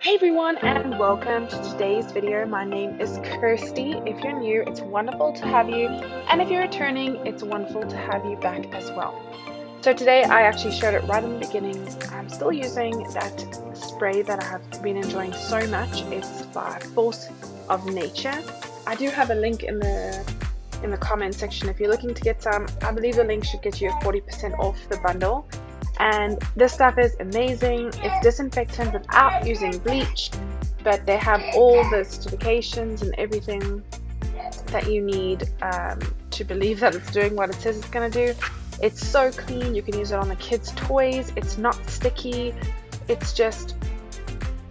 Hey everyone, and welcome to today's video. My name is Kirsty. If you're new, it's wonderful to have you, and if you're returning, it's wonderful to have you back as well. So today I actually showed it right in the beginning. I'm still using that spray that I have been enjoying so much. It's by Force of Nature. I do have a link in the comment section if you're looking to get some. I believe the link should get you 40% off the bundle. And this stuff is amazing. It's disinfectant without using bleach, but they have all the certifications and everything that you need to believe that it's doing what it says it's going to do. It's so clean. You can use it on the kids' toys. It's not sticky. It's just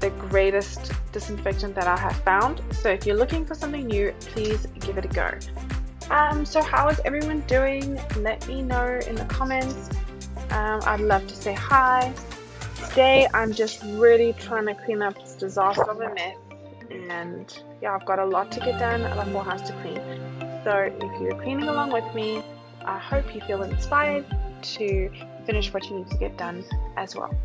the greatest disinfectant that I have found. So if you're looking for something new, please give it a go. So how is everyone doing? Let me know in the comments. I'd love to say hi. Today I'm just really trying to clean up this disaster of a mess, and yeah, I've got a lot to get done, a lot more house to clean. So if you're cleaning along with me, I hope you feel inspired to finish what you need to get done as well.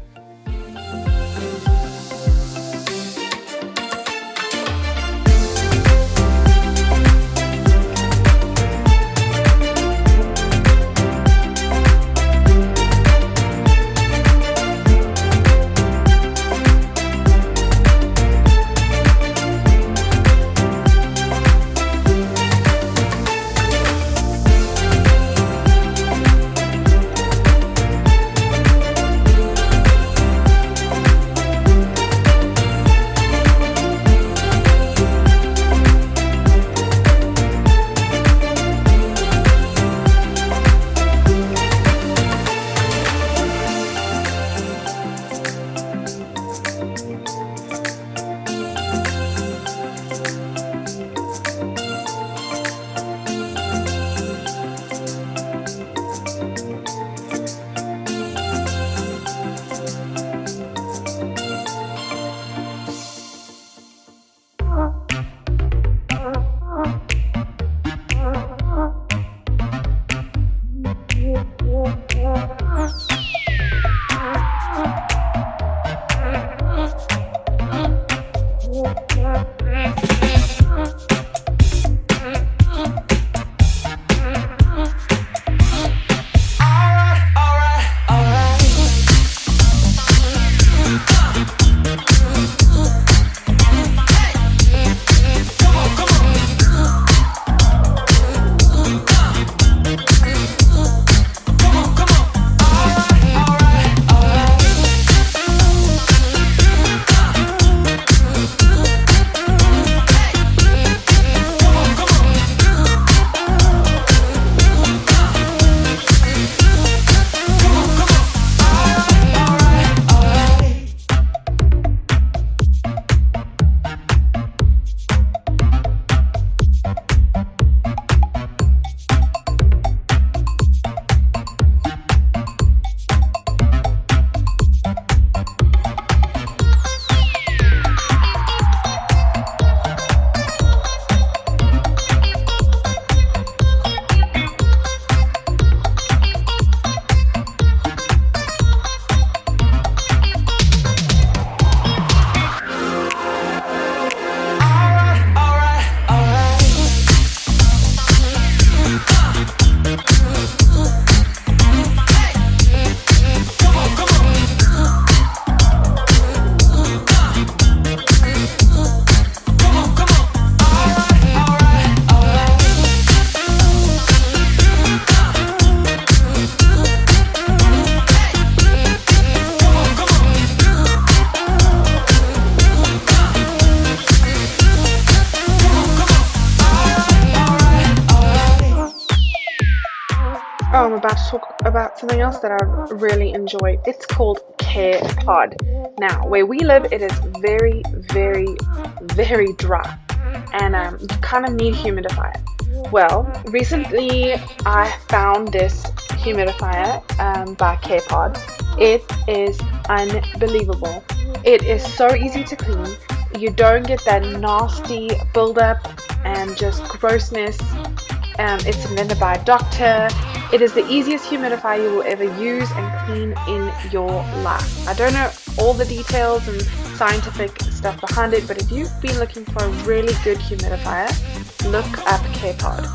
Oh, I'm about to talk about something else that I really enjoy. It's called CarePod. Now, where we live, it is very, very, very dry, and you kind of need humidifier. Well, recently I found this humidifier by CarePod. It is unbelievable. It is so easy to clean. You don't get that nasty buildup and just grossness. It's invented by a doctor. It is the easiest humidifier you will ever use and clean in your life. I don't know all the details and scientific stuff behind it, but if you've been looking for a really good humidifier, look up K-Pod.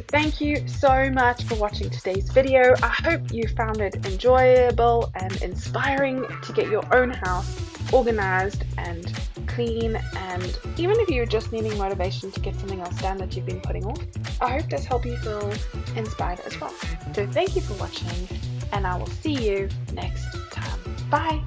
Thank you so much for watching today's video. I hope you found it enjoyable and inspiring to get your own house organized and clean, and even if you're just needing motivation to get something else done that you've been putting off, I hope this helped you feel inspired as well. So thank you for watching, and I will see you next time. Bye!